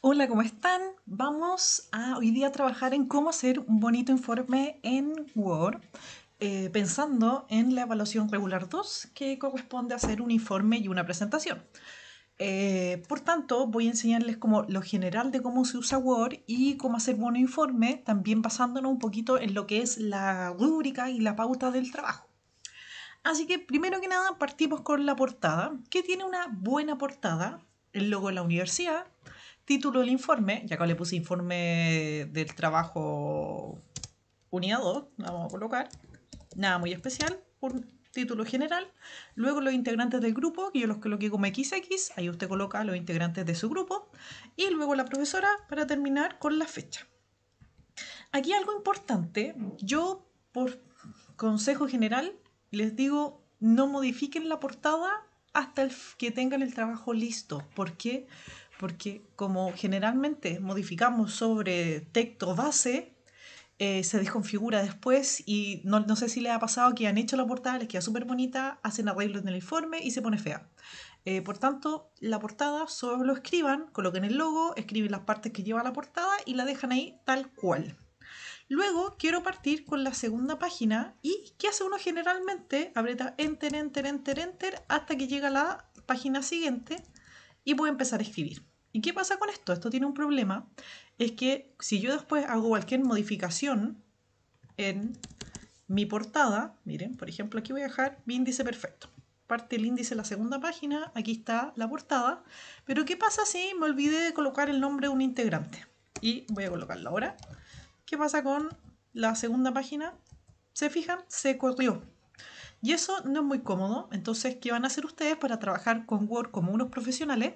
Hola, ¿cómo están? Vamos a hoy día trabajar en cómo hacer un bonito informe en Word, pensando en la evaluación regular 2, que corresponde a hacer un informe y una presentación. Por tanto, voy a enseñarles como lo general de cómo se usa Word y cómo hacer buen informe, también basándonos un poquito en lo que es la rúbrica y la pauta del trabajo. Así que primero que nada partimos con la portada, que tiene una buena portada, el logo de la universidad, título del informe, ya acá le puse informe del trabajo unidad 2, vamos a colocar, nada muy especial, un título general, luego los integrantes del grupo, que yo los coloqué como XX, ahí usted coloca los integrantes de su grupo, y luego la profesora para terminar con la fecha. Aquí algo importante, yo por consejo general les digo, no modifiquen la portada hasta que tengan el trabajo listo. ¿Por qué? Porque como generalmente modificamos sobre texto base, se desconfigura después y no sé si les ha pasado que han hecho la portada, les queda súper bonita, hacen arreglos en el informe y se pone fea. Por tanto, la portada solo escriban, coloquen el logo, escriben las partes que lleva la portada y la dejan ahí tal cual. Luego quiero partir con la segunda página y ¿qué hace uno generalmente? Aprieta Enter, Enter, Enter, Enter hasta que llega a la página siguiente y puede empezar a escribir. ¿Y qué pasa con esto? Esto tiene un problema, es que si yo después hago cualquier modificación en mi portada, miren, por ejemplo aquí voy a dejar mi índice perfecto. Parte el índice de la segunda página, aquí está la portada, pero ¿qué pasa si me olvidé de colocar el nombre de un integrante? Y voy a colocarlo ahora. ¿Qué pasa con la segunda página? ¿Se fijan? Se corrió. Y eso no es muy cómodo. Entonces, ¿qué van a hacer ustedes para trabajar con Word como unos profesionales?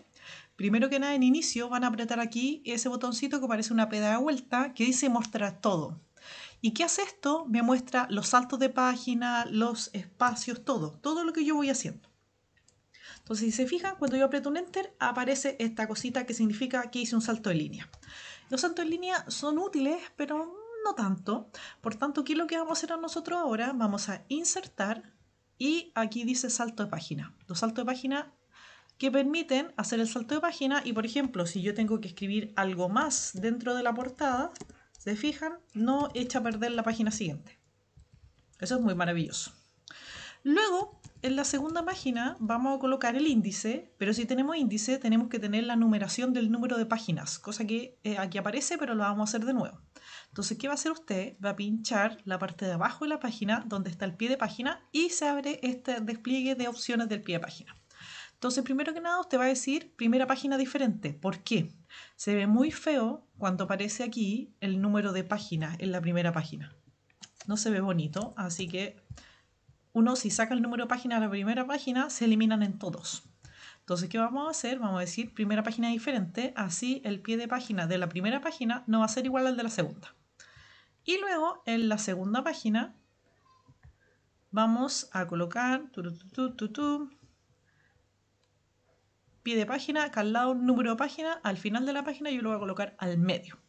Primero que nada, en inicio van a apretar aquí ese botoncito que parece una peda de vuelta que dice mostrar todo. ¿Y qué hace esto? Me muestra los saltos de página, los espacios, todo lo que yo voy haciendo. Entonces, si se fijan, cuando yo aprieto un Enter, aparece esta cosita que significa que hice un salto de línea. Los saltos en línea son útiles, pero no tanto. Por tanto, ¿qué es lo que vamos a hacer nosotros ahora? Vamos a insertar y aquí dice salto de página. Los saltos de página que permiten hacer el salto de página y, por ejemplo, si yo tengo que escribir algo más dentro de la portada, ¿se fijan? No echa a perder la página siguiente. Eso es muy maravilloso. Luego, en la segunda página vamos a colocar el índice, pero si tenemos índice tenemos que tener la numeración del número de páginas, cosa que aquí aparece, pero lo vamos a hacer de nuevo. Entonces, ¿qué va a hacer usted? Va a pinchar la parte de abajo de la página donde está el pie de página y se abre este despliegue de opciones del pie de página. Entonces, primero que nada, usted va a decir primera página diferente. ¿Por qué? Se ve muy feo cuando aparece aquí el número de páginas en la primera página. No se ve bonito, así que uno, si saca el número de página a la primera página, se eliminan en todos. Entonces, ¿qué vamos a hacer? Vamos a decir primera página diferente, así el pie de página de la primera página no va a ser igual al de la segunda. Y luego, en la segunda página, vamos a colocar pie de página, acá al lado número de página, al final de la página yo lo voy a colocar al medio.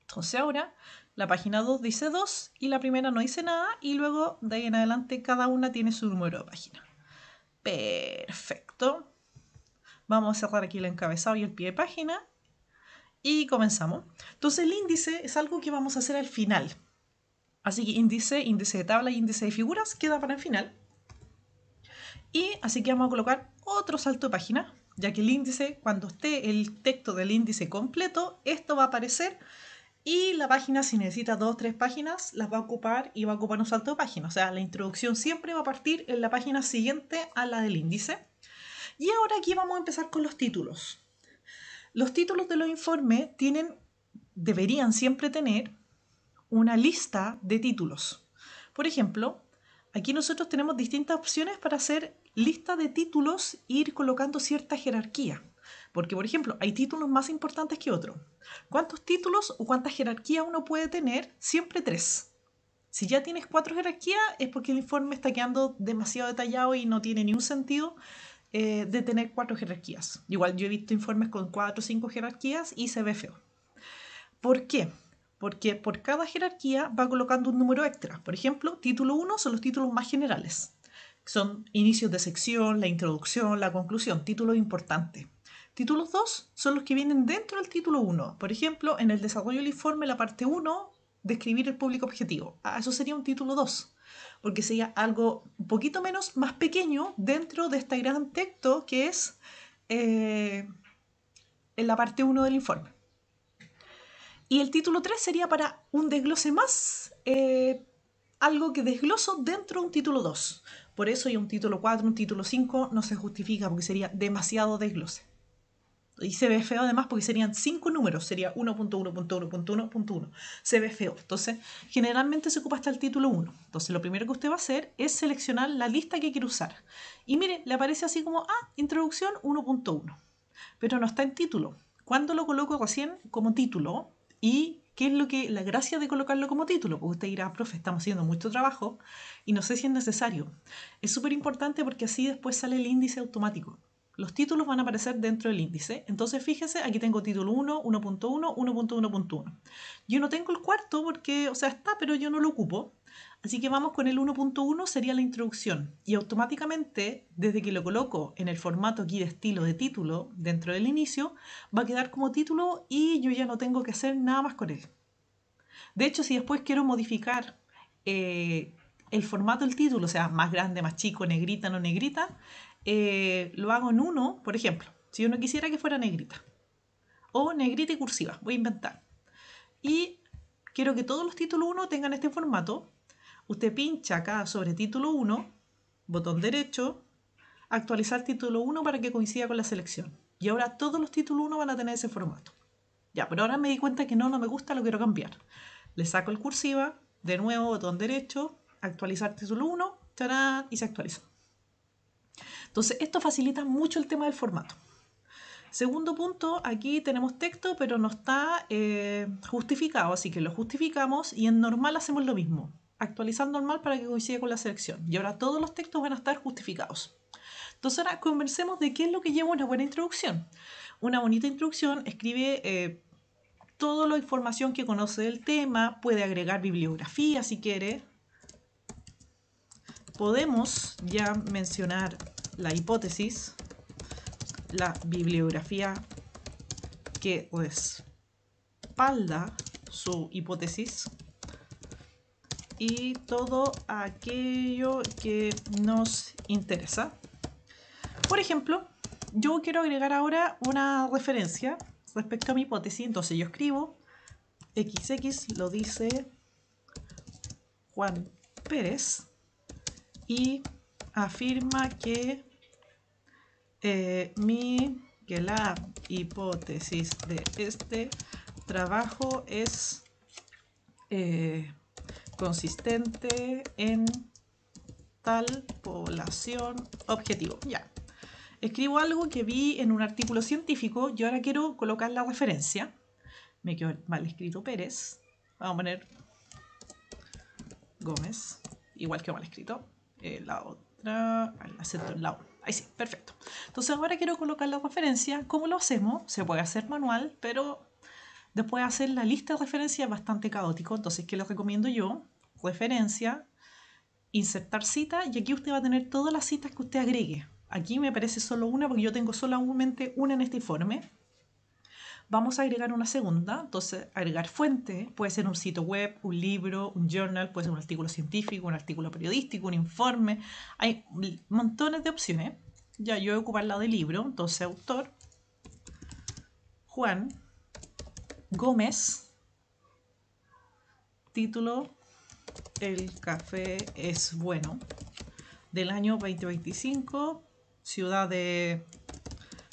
Entonces ahora la página 2 dice 2 y la primera no dice nada y luego de ahí en adelante cada una tiene su número de página. Perfecto. Vamos a cerrar aquí el encabezado y el pie de página y comenzamos. Entonces el índice es algo que vamos a hacer al final. Así que índice, índice de tabla y índice de figuras queda para el final. Y así que vamos a colocar otro salto de página, ya que el índice, cuando esté el texto del índice completo, esto va a aparecer y la página, si necesita 2 o 3 páginas, las va a ocupar y va a ocupar un salto de página. O sea, la introducción siempre va a partir en la página siguiente a la del índice. Y ahora aquí vamos a empezar con los títulos. Los títulos de los informes deberían siempre tener una lista de títulos. Por ejemplo, aquí nosotros tenemos distintas opciones para hacer lista de títulos e ir colocando cierta jerarquía. Porque, por ejemplo, hay títulos más importantes que otros. ¿Cuántos títulos o cuánta jerarquía uno puede tener? Siempre 3. Si ya tienes 4 jerarquías es porque el informe está quedando demasiado detallado y no tiene ni un sentido de tener 4 jerarquías. Igual yo he visto informes con 4 o 5 jerarquías y se ve feo. ¿Por qué? Porque por cada jerarquía va colocando un número extra. Por ejemplo, título 1 son los títulos más generales. Son inicios de sección, la introducción, la conclusión, títulos importantes. Títulos 2 son los que vienen dentro del título 1. Por ejemplo, en el desarrollo del informe, la parte 1, describir el público objetivo. Eso sería un título 2, porque sería algo un poquito menos, más pequeño dentro de este gran texto que es en la parte 1 del informe. Y el título 3 sería para un desglose más, algo que desgloso dentro de un título 2. Por eso ya un título 4, un título 5 no se justifica porque sería demasiado desglose. Y se ve feo además porque serían 5 números, sería 1.1.1.1.1. Se ve feo. Entonces, generalmente se ocupa hasta el título 1. Entonces, lo primero que usted va a hacer es seleccionar la lista que quiere usar. Y mire, le aparece así como, introducción 1.1. Pero no está en título. ¿Cuándo lo coloco recién como título? ¿Y qué es lo que la gracia de colocarlo como título? Porque usted dirá, profe, estamos haciendo mucho trabajo y no sé si es necesario. Es súper importante porque así después sale el índice automático. Los títulos van a aparecer dentro del índice. Entonces, fíjense, aquí tengo título 1, 1.1, 1.1.1. Yo no tengo el cuarto porque, está, pero yo no lo ocupo. Así que vamos con el 1.1, sería la introducción. Y automáticamente, desde que lo coloco en el formato aquí de estilo de título, dentro del inicio, va a quedar como título y yo ya no tengo que hacer nada más con él. De hecho, si después quiero modificar el formato del título, o sea, más grande, más chico, negrita, no negrita, lo hago en 1, por ejemplo. Si yo no quisiera que fuera negrita. O negrita y cursiva, voy a inventar. Y quiero que todos los títulos 1 tengan este formato. Usted pincha acá sobre título 1, botón derecho, actualizar título 1 para que coincida con la selección. Y ahora todos los títulos 1 van a tener ese formato. Ya, pero ahora me di cuenta que no me gusta, lo quiero cambiar. Le saco el cursiva, de nuevo botón derecho, actualizar título 1, ¡tarán! Y se actualiza. Entonces, esto facilita mucho el tema del formato. Segundo punto, aquí tenemos texto, pero no está justificado, así que lo justificamos y en normal hacemos lo mismo. Actualizar normal para que coincida con la selección. Y ahora todos los textos van a estar justificados. Entonces ahora conversemos de qué es lo que lleva una buena introducción. Una bonita introducción escribe toda la información que conoce del tema, puede agregar bibliografía si quiere. Podemos ya mencionar la hipótesis, la bibliografía que respalda su hipótesis y todo aquello que nos interesa. Por ejemplo, yo quiero agregar ahora una referencia respecto a mi hipótesis, entonces yo escribo XX lo dice Juan Pérez y afirma que la hipótesis de este trabajo es consistente en tal población objetivo. Ya. Escribo algo que vi en un artículo científico y ahora quiero colocar la referencia. Me quedó mal escrito Pérez. Vamos a poner Gómez. Igual que mal escrito. La otra. El acento en la O. Ahí sí, perfecto. Entonces ahora quiero colocar la referencia. ¿Cómo lo hacemos? Se puede hacer manual, pero después hacer la lista de referencias es bastante caótico. Entonces, ¿qué les recomiendo yo? Referencia, insertar cita y aquí usted va a tener todas las citas que usted agregue. Aquí me parece solo una porque yo tengo solamente una en este informe. Vamos a agregar una segunda, entonces agregar fuente, puede ser un sitio web, un libro, un journal, puede ser un artículo científico, un artículo periodístico, un informe, hay montones de opciones. Ya yo voy a ocupar la de libro, entonces autor, Juan Gómez, título, El café es bueno, del año 2025, ciudad de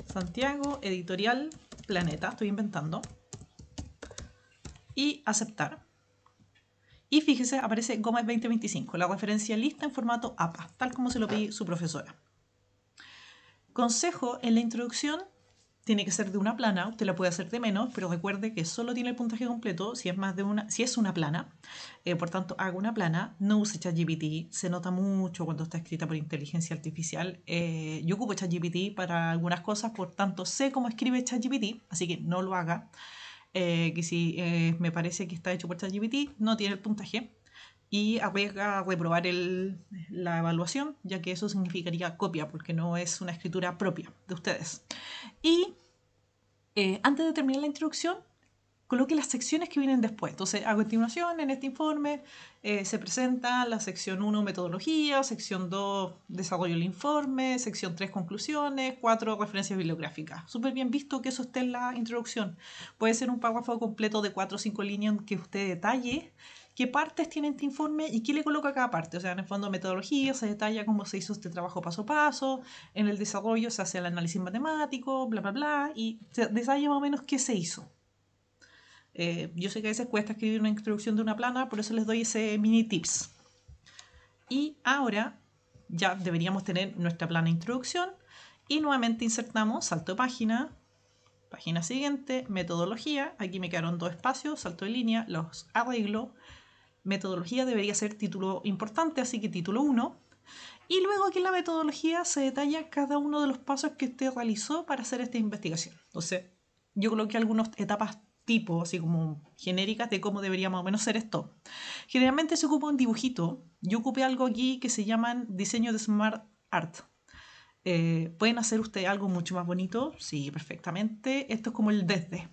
Santiago, editorial Planeta, estoy inventando. Y aceptar. Y fíjese, aparece Gómez 2025, la referencia lista en formato APA, tal como se lo pedí su profesora. Consejo, en la introducción tiene que ser de una plana, usted la puede hacer de menos, pero recuerde que solo tiene el puntaje completo si es una plana. Por tanto, haga una plana, no use ChatGPT, se nota mucho cuando está escrita por inteligencia artificial. Yo ocupo ChatGPT para algunas cosas, por tanto sé cómo escribe ChatGPT, así que no lo haga. Que si me parece que está hecho por ChatGPT, no tiene el puntaje y arriesga a reprobar la evaluación, ya que eso significaría copia, porque no es una escritura propia de ustedes. Y Antes de terminar la introducción, coloque las secciones que vienen después. Entonces, a continuación, en este informe se presenta la sección 1, metodología, sección 2, desarrollo del informe, sección 3, conclusiones, 4, referencias bibliográficas. Súper bien visto que eso esté en la introducción. Puede ser un párrafo completo de 4 o 5 líneas en que usted detalle qué partes tiene este informe y qué le coloca a cada parte. O sea, en el fondo, metodología, se detalla cómo se hizo este trabajo paso a paso. En el desarrollo se hace el análisis matemático, bla, bla, bla. Y se detalla más o menos qué se hizo. Yo sé que a veces cuesta escribir una introducción de una plana, por eso les doy ese mini tips. Y ahora ya deberíamos tener nuestra plana introducción y nuevamente insertamos salto de página, página siguiente, metodología. Aquí me quedaron 2 espacios, salto de línea, los arreglo. Metodología debería ser título importante, así que título 1. Y luego aquí en la metodología se detalla cada uno de los pasos que usted realizó para hacer esta investigación. Entonces, yo coloqué algunas etapas tipo, así como genéricas de cómo debería más o menos ser esto. Generalmente se ocupa un dibujito. Yo ocupé algo aquí que se llaman diseño de Smart Art. ¿Pueden hacer ustedes algo mucho más bonito? Sí, perfectamente. Esto es como el desde.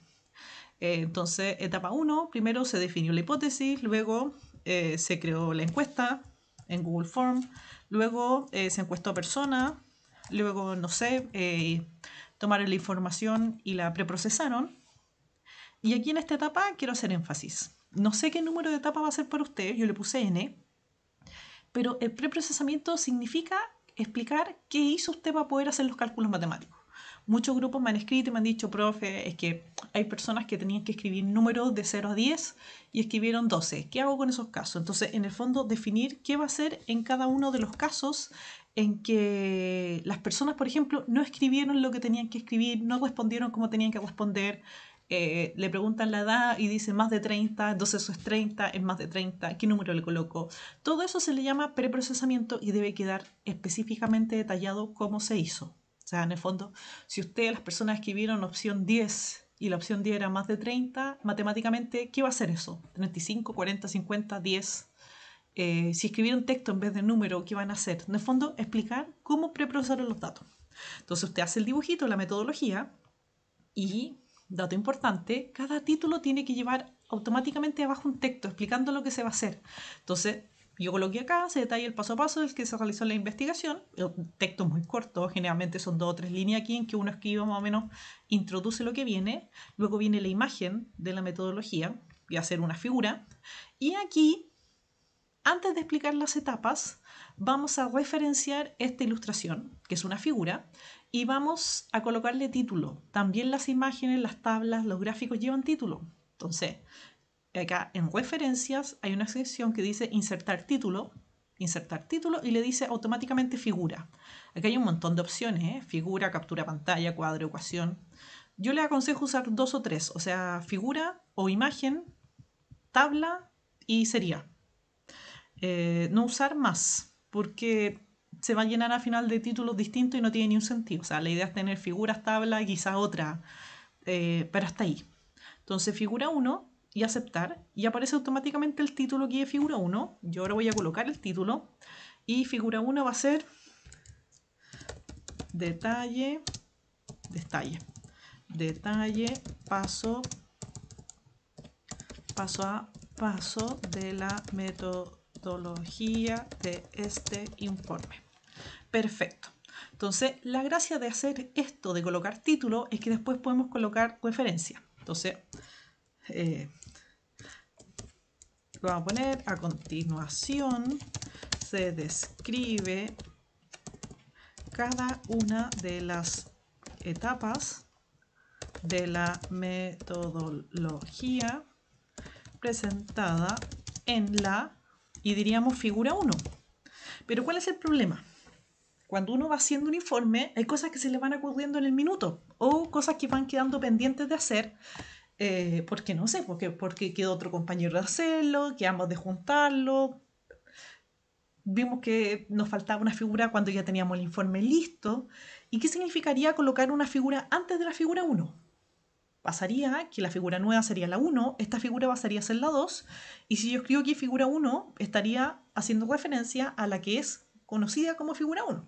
Entonces, etapa 1, primero se definió la hipótesis, luego se creó la encuesta en Google Form, luego se encuestó a personas, luego, no sé, tomaron la información y la preprocesaron. Y aquí en esta etapa quiero hacer énfasis. No sé qué número de etapa va a ser para ustedes, yo le puse N, pero el preprocesamiento significa explicar qué hizo usted para poder hacer los cálculos matemáticos. Muchos grupos me han escrito y me han dicho, profe, es que hay personas que tenían que escribir números de 0 a 10 y escribieron 12. ¿Qué hago con esos casos? Entonces, en el fondo, definir qué va a hacer en cada uno de los casos en que las personas, por ejemplo, no escribieron lo que tenían que escribir, no respondieron como tenían que responder. Le preguntan la edad y dice más de 30, entonces eso es 30, es más de 30, ¿qué número le coloco? Todo eso se le llama preprocesamiento y debe quedar específicamente detallado cómo se hizo. O sea, en el fondo, si ustedes, las personas escribieron opción 10 y la opción 10 era más de 30, matemáticamente, ¿qué va a ser eso? 35, 40, 50, 10. Si escribieron texto en vez de número, ¿qué van a hacer? En el fondo, explicar cómo preprocesaron los datos. Entonces usted hace el dibujito, la metodología y, dato importante, cada título tiene que llevar automáticamente abajo un texto explicando lo que se va a hacer. Entonces, yo coloqué acá, se detalla el paso a paso del que se realizó la investigación. Un texto muy corto, generalmente son 2 o 3 líneas aquí en que uno escribe más o menos, introduce lo que viene. Luego viene la imagen de la metodología, voy a hacer una figura. Y aquí, antes de explicar las etapas, vamos a referenciar esta ilustración, que es una figura, y vamos a colocarle título. También las imágenes, las tablas, los gráficos llevan título. Entonces, acá en referencias hay una sección que dice insertar título y le dice automáticamente figura. Acá hay un montón de opciones, ¿eh? Figura, captura pantalla, cuadro, ecuación. Yo le aconsejo usar 2 o 3, o sea, figura o imagen, tabla y sería. No usar más, porque se va a llenar al final de títulos distintos y no tiene ni un sentido. O sea, la idea es tener figuras, tabla y quizás otra, pero hasta ahí. Entonces, figura 1 y aceptar, y aparece automáticamente el título aquí de figura 1. Yo ahora voy a colocar el título, y figura 1 va a ser detalle, paso a paso de la metodología de este informe. Perfecto. Entonces, la gracia de hacer esto, de colocar título, es que después podemos colocar referencia. Entonces, lo vamos a poner a continuación. Se describe cada una de las etapas de la metodología presentada en la, y diríamos, figura 1. Pero ¿cuál es el problema? Cuando uno va haciendo un informe, hay cosas que se le van ocurriendo en el minuto o cosas que van quedando pendientes de hacer porque no sé, porque quedó otro compañero de hacerlo, quedamos de juntarlo. Vimos que nos faltaba una figura cuando ya teníamos el informe listo. ¿Y qué significaría colocar una figura antes de la figura 1? Pasaría que la figura nueva sería la 1, esta figura pasaría a ser la 2, y si yo escribo aquí figura 1, estaría haciendo referencia a la que es conocida como figura 1.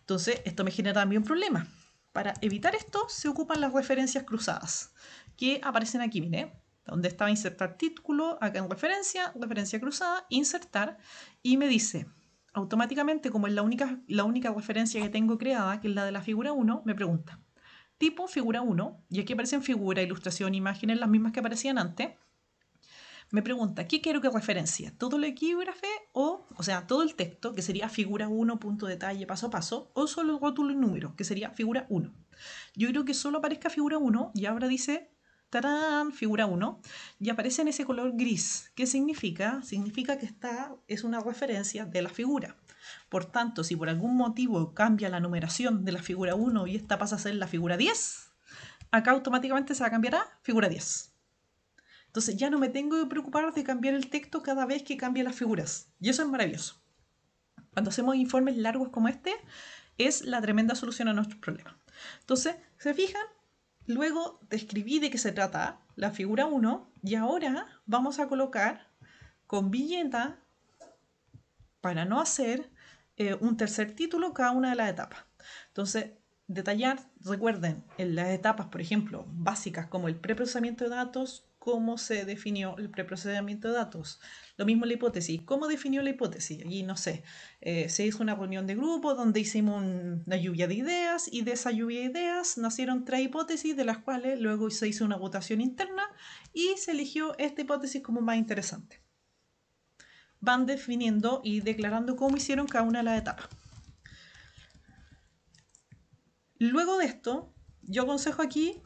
Entonces, esto me genera también un problema. Para evitar esto se ocupan las referencias cruzadas, que aparecen aquí, mire, donde estaba insertar título, acá en referencia, referencia cruzada, insertar, y me dice, automáticamente, como es la única referencia que tengo creada, que es la de la figura 1, me pregunta, tipo figura 1, y aquí aparecen figura, ilustración, imágenes, las mismas que aparecían antes. Me pregunta, ¿qué quiero que referencie? ¿Todo el equígrafe o sea, todo el texto, que sería figura 1, punto detalle, paso a paso, o solo el rótulo y número, que sería figura 1? Yo creo que solo aparezca figura 1 y ahora dice, ¡tarán!, figura 1, y aparece en ese color gris. ¿Qué significa? Significa que esta es una referencia de la figura. Por tanto, si por algún motivo cambia la numeración de la figura 1 y esta pasa a ser la figura 10, acá automáticamente se va a cambiar a figura 10. Entonces ya no me tengo que preocupar de cambiar el texto cada vez que cambie las figuras. Y eso es maravilloso. Cuando hacemos informes largos como este, es la tremenda solución a nuestros problemas. Entonces, ¿se fijan? Luego describí de qué se trata la figura 1 y ahora vamos a colocar con viñeta, para no hacer un tercer título cada una de las etapas. Entonces, detallar, recuerden, en las etapas, por ejemplo, básicas como el preprocesamiento de datos, cómo se definió el preprocesamiento de datos. Lo mismo la hipótesis, cómo definió la hipótesis. Y no sé, se hizo una reunión de grupo donde hicimos una lluvia de ideas y de esa lluvia de ideas nacieron 3 hipótesis, de las cuales luego se hizo una votación interna y se eligió esta hipótesis como más interesante. Van definiendo y declarando cómo hicieron cada una de las etapas. Luego de esto, yo aconsejo aquí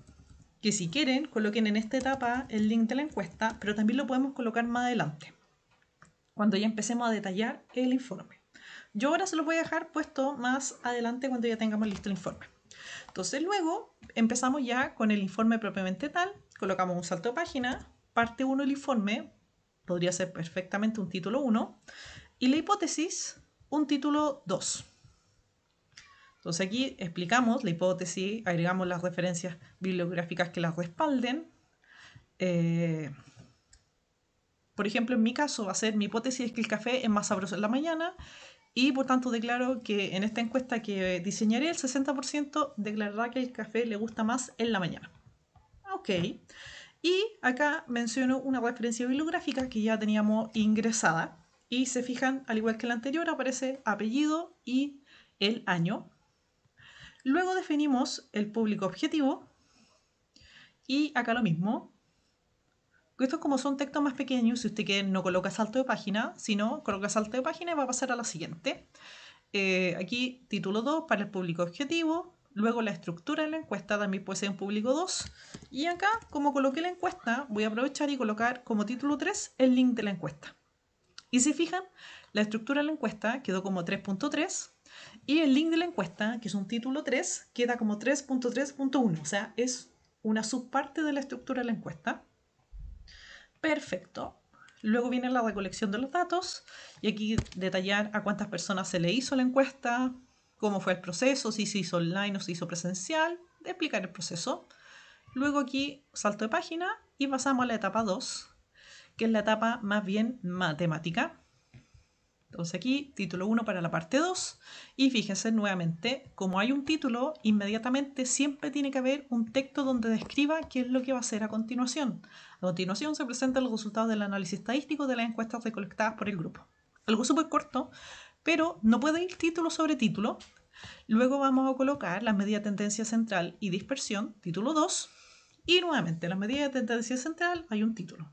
que si quieren, coloquen en esta etapa el link de la encuesta, pero también lo podemos colocar más adelante, cuando ya empecemos a detallar el informe. Yo ahora se los voy a dejar puesto más adelante cuando ya tengamos listo el informe. Entonces luego empezamos ya con el informe propiamente tal, colocamos un salto de página, parte 1 del informe, podría ser perfectamente un título 1, y la hipótesis, un título 2. Entonces aquí explicamos la hipótesis, agregamos las referencias bibliográficas que las respalden. Por ejemplo, en mi caso va a ser mi hipótesis es que el café es más sabroso en la mañana y por tanto declaro que en esta encuesta que diseñaré el 60% declarará que el café le gusta más en la mañana. Ok. Y acá menciono una referencia bibliográfica que ya teníamos ingresada y se fijan, al igual que la anterior, aparece apellido y el año. Luego definimos el público objetivo y acá lo mismo. Estos como son textos más pequeños, si usted quiere no coloca salto de página, sino coloca salto de página y va a pasar a la siguiente. Aquí título 2 para el público objetivo, luego la estructura de la encuesta también puede ser en público 2 y acá como coloqué la encuesta voy a aprovechar y colocar como título 3 el link de la encuesta. Y si fijan, la estructura de la encuesta quedó como 3.3 y el link de la encuesta, que es un título 3, queda como 3.3.1, o sea, es una subparte de la estructura de la encuesta. Perfecto. Luego viene la recolección de los datos y aquí detallar a cuántas personas se le hizo la encuesta, cómo fue el proceso, si se hizo online o se hizo presencial, explicar el proceso. Luego aquí salto de página y pasamos a la etapa 2, que es la etapa más bien matemática. Entonces aquí título 1 para la parte 2 y fíjense nuevamente, como hay un título, inmediatamente siempre tiene que haber un texto donde describa qué es lo que va a hacer a continuación. A continuación se presentan los resultados del análisis estadístico de las encuestas recolectadas por el grupo. Algo súper corto, pero no puede ir título sobre título. Luego vamos a colocar las medidas de tendencia central y dispersión, título 2, y nuevamente las medidas de tendencia central hay un título.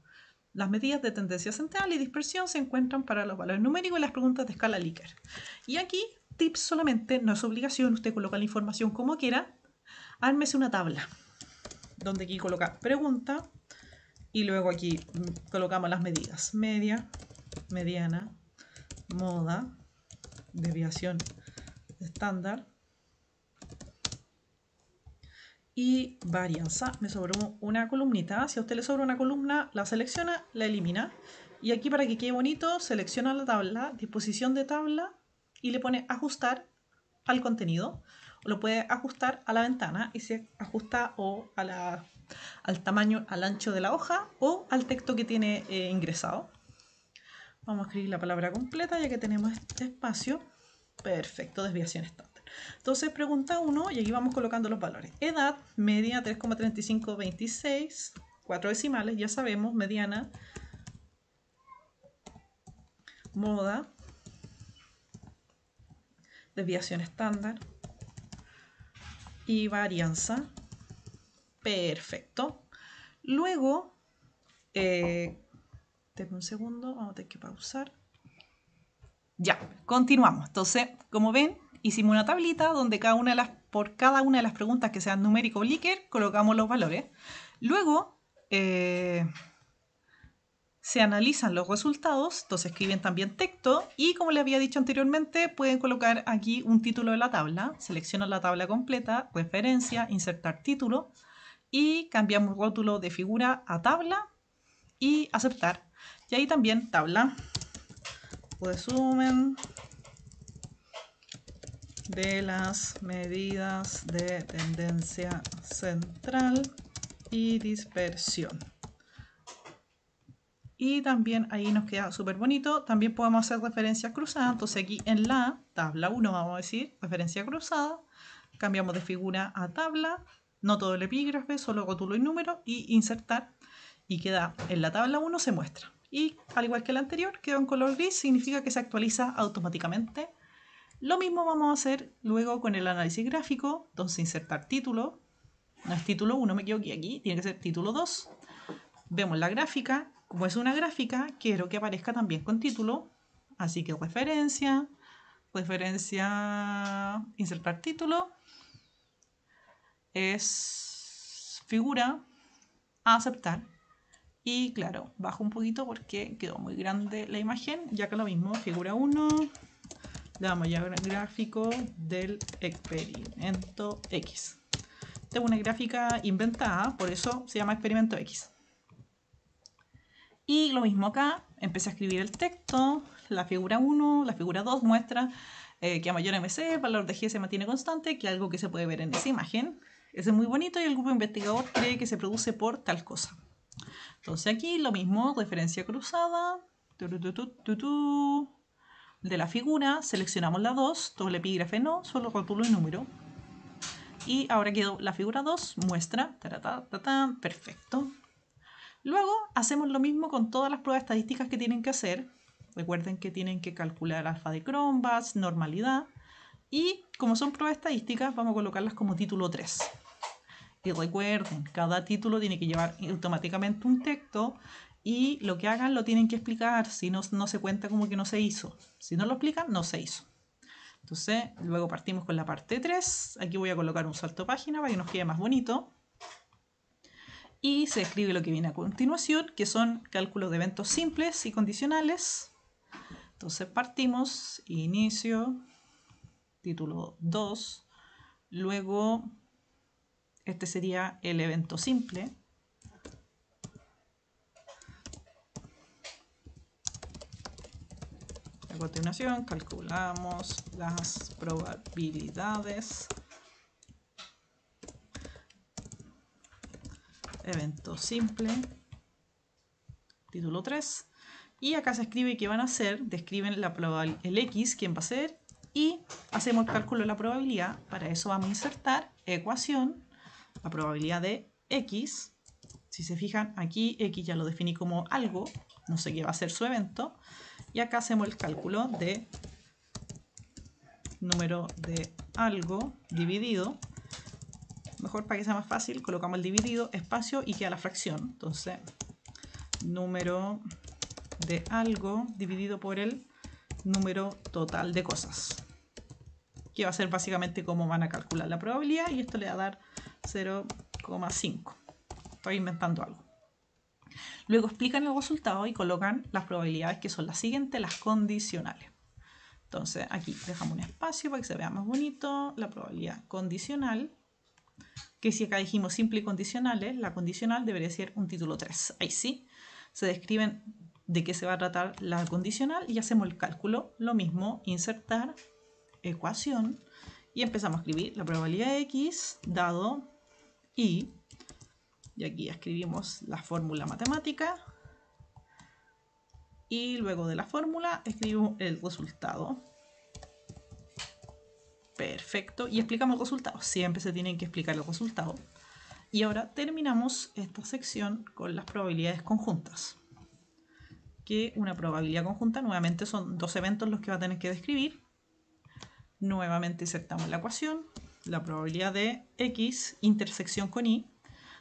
Las medidas de tendencia central y dispersión se encuentran para los valores numéricos y las preguntas de escala Likert. Y aquí, tips solamente, no es obligación, usted coloca la información como quiera. Ármese una tabla, donde aquí coloca pregunta, y luego aquí colocamos las medidas. Media, mediana, moda, desviación estándar, y varianza. Me sobró una columnita. Si a usted le sobra una columna, la selecciona, la elimina. Y aquí para que quede bonito, selecciona la tabla, disposición de tabla y le pone ajustar al contenido. O lo puede ajustar a la ventana y se ajusta o al tamaño, al ancho de la hoja o al texto que tiene ingresado. Vamos a escribir la palabra completa ya que tenemos este espacio. Perfecto, desviación estándar. Entonces pregunta 1 y aquí vamos colocando los valores. Edad, media 3,3526, 4 decimales, ya sabemos, mediana. Moda, desviación estándar y varianza. Perfecto. Luego, denme un segundo, vamos a tener que pausar. Ya, continuamos. Entonces, como ven, hicimos una tablita donde por cada una de las preguntas que sean numérico o Likert, colocamos los valores. Luego, se analizan los resultados, entonces escriben también texto y, como les había dicho anteriormente, pueden colocar aquí un título de la tabla. Seleccionan la tabla completa, referencia, insertar título y cambiamos rótulo de figura a tabla y aceptar. Y ahí también tabla, resumen de las medidas de tendencia central y dispersión. Y también ahí nos queda súper bonito. También podemos hacer referencias cruzadas. Entonces aquí en la tabla 1 vamos a decir referencia cruzada. Cambiamos de figura a tabla. No todo el epígrafe, solo rótulo y número. Y insertar. Y queda en la tabla 1 se muestra. Y al igual que la anterior, quedó en color gris. Significa que se actualiza automáticamente. Lo mismo vamos a hacer luego con el análisis gráfico. Entonces insertar título. No es título 1, me equivoqué aquí. Tiene que ser título 2. Vemos la gráfica. Como es una gráfica, quiero que aparezca también con título. Así que referencia, insertar título, es figura, aceptar. Y claro, bajo un poquito porque quedó muy grande la imagen. Ya que lo mismo, figura 1, le damos ya gráfico del experimento X. Tengo una gráfica inventada, por eso se llama experimento X. Y lo mismo acá, empecé a escribir el texto, la figura 1, la figura 2 muestra que a mayor MC el valor de G se mantiene constante, que es algo que se puede ver en esa imagen. Ese es muy bonito y el grupo investigador cree que se produce por tal cosa. Entonces aquí lo mismo, referencia cruzada, de la figura, seleccionamos la 2, doble epígrafe no, solo rótulo y número. Y ahora quedó la figura 2, muestra, perfecto. Luego hacemos lo mismo con todas las pruebas estadísticas que tienen que hacer. Recuerden que tienen que calcular alfa de Cronbachs, normalidad. Y como son pruebas estadísticas, vamos a colocarlas como título 3. Y recuerden, cada título tiene que llevar automáticamente un texto y lo que hagan lo tienen que explicar. Si no, no se cuenta como que no se hizo. Si no lo explican, no se hizo. Entonces, luego partimos con la parte 3. Aquí voy a colocar un salto página para que nos quede más bonito. Y se escribe lo que viene a continuación, que son cálculos de eventos simples y condicionales. Entonces partimos, inicio, título 2, luego este sería el evento simple. A continuación calculamos las probabilidades. Evento simple, título 3. Y acá se escribe qué van a hacer, describen el X, quién va a ser, y hacemos el cálculo de la probabilidad. Para eso vamos a insertar ecuación, la probabilidad de X. Si se fijan, aquí X ya lo definí como algo, no sé qué va a ser su evento. Y acá hacemos el cálculo de número de algo dividido. Mejor para que sea más fácil, colocamos el dividido, espacio y queda la fracción. Entonces, número de algo dividido por el número total de cosas, que va a ser básicamente cómo van a calcular la probabilidad, y esto le va a dar 0,5. Estoy inventando algo. Luego explican el resultado y colocan las probabilidades, que son las siguientes, las condicionales. Entonces aquí dejamos un espacio para que se vea más bonito. La probabilidad condicional, que si acá dijimos simple y condicionales, la condicional debería ser un título 3. Ahí sí, se describen de qué se va a tratar la condicional y hacemos el cálculo. Lo mismo, insertar, ecuación, y empezamos a escribir la probabilidad de X dado Y. Y aquí escribimos la fórmula matemática. Y luego de la fórmula escribimos el resultado. Perfecto. Y explicamos el resultado. Siempre se tienen que explicar el resultado. Y ahora terminamos esta sección con las probabilidades conjuntas. Que una probabilidad conjunta nuevamente son dos eventos los que va a tener que describir. Nuevamente insertamos la ecuación, la probabilidad de X intersección con Y.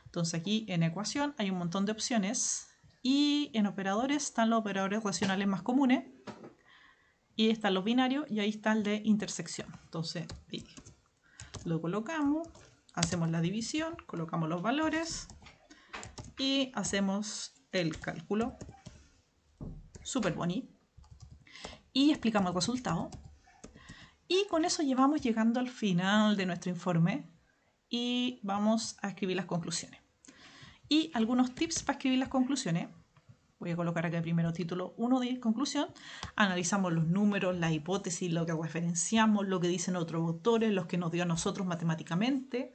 Entonces aquí en ecuación hay un montón de opciones y en operadores están los operadores racionales más comunes y están los binarios y ahí está el de intersección. Entonces ahí lo colocamos, hacemos la división, colocamos los valores y hacemos el cálculo. Súper bonito. Y explicamos el resultado. Y con eso llevamos llegando al final de nuestro informe y vamos a escribir las conclusiones. Y algunos tips para escribir las conclusiones. Voy a colocar acá primero título 1 de conclusión. Analizamos los números, las hipótesis, lo que referenciamos, lo que dicen otros autores, los que nos dio a nosotros matemáticamente.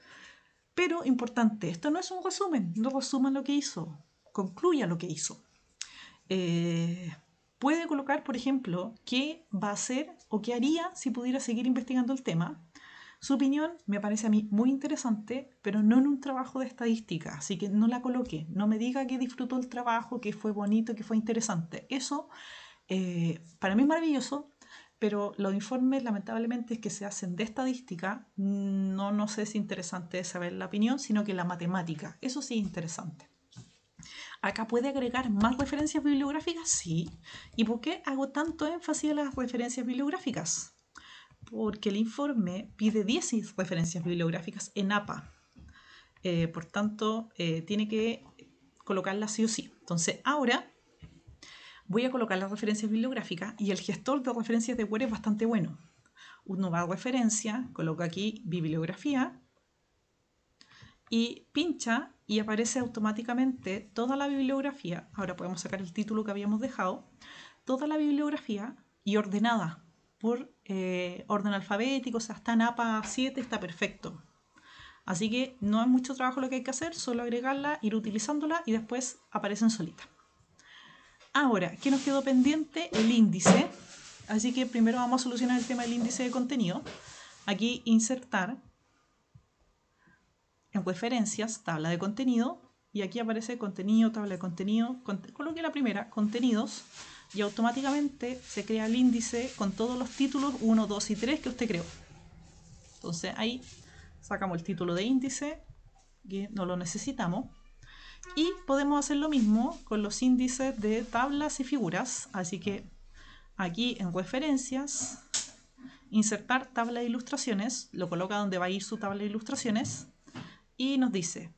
Pero importante, esto no es un resumen, no resuma lo que hizo, concluya lo que hizo. Puede colocar, por ejemplo, qué va a hacer o qué haría si pudiera seguir investigando el tema. Su opinión me parece a mí muy interesante, pero no en un trabajo de estadística, así que no la coloque. No me diga que disfrutó el trabajo, que fue bonito, que fue interesante. Eso para mí es maravilloso, pero los informes lamentablemente es que se hacen de estadística. No sé si es interesante saber la opinión, sino que la matemática. Eso sí es interesante. ¿Acá puede agregar más referencias bibliográficas? Sí. ¿Y por qué hago tanto énfasis en las referencias bibliográficas? Porque el informe pide 10 referencias bibliográficas en APA. Por tanto, tiene que colocarlas sí o sí. Entonces, ahora voy a colocar las referencias bibliográficas y el gestor de referencias de Word es bastante bueno. Uno va a referencia, coloca aquí bibliografía y pincha y aparece automáticamente toda la bibliografía. Ahora podemos sacar el título que habíamos dejado. Toda la bibliografía y ordenada por orden alfabético, o sea, está en APA 7, está perfecto. Así que no es mucho trabajo lo que hay que hacer, solo agregarla, ir utilizándola y después aparecen solitas. Ahora, ¿qué nos quedó pendiente? El índice. Así que primero vamos a solucionar el tema del índice de contenido. Aquí insertar en referencias, tabla de contenido, y aquí aparece contenido, tabla de contenido, coloque la primera, contenidos, y automáticamente se crea el índice con todos los títulos 1, 2 y 3 que usted creó. Entonces ahí sacamos el título de índice, que no lo necesitamos, y podemos hacer lo mismo con los índices de tablas y figuras. Así que aquí en referencias, insertar tabla de ilustraciones, lo coloca donde va a ir su tabla de ilustraciones, y nos dice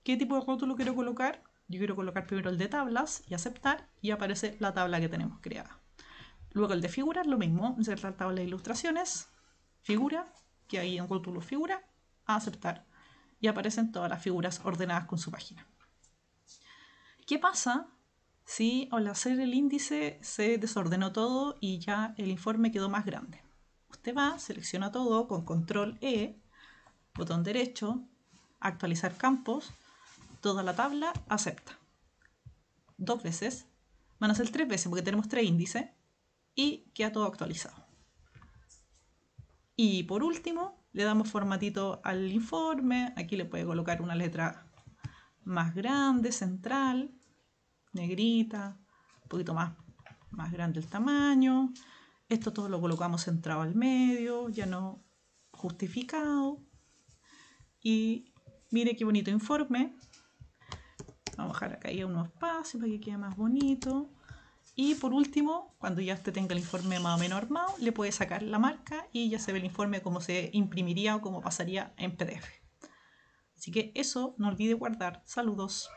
qué tipo de rótulo quiero colocar. Yo quiero colocar primero el de tablas y aceptar, y aparece la tabla que tenemos creada. Luego el de figuras, lo mismo, insertar tabla de ilustraciones, figura, que ahí en rótulo figura, a aceptar, y aparecen todas las figuras ordenadas con su página. ¿Qué pasa si al hacer el índice se desordenó todo y ya el informe quedó más grande? Usted va, selecciona todo con control E, botón derecho, actualizar campos, toda la tabla, acepta. 2 veces, van a ser 3 veces porque tenemos 3 índices y queda todo actualizado. Y por último, le damos formatito al informe. Aquí le puede colocar una letra más grande, central, negrita, un poquito más grande el tamaño. Esto todo lo colocamos centrado al medio, ya no justificado. Y mire qué bonito informe. Vamos a dejar acá ahí unos espacios para que quede más bonito. Y por último, cuando ya usted tenga el informe más o menos armado, le puede sacar la marca y ya se ve el informe como se imprimiría o como pasaría en PDF. Así que eso, no olvide guardar. Saludos.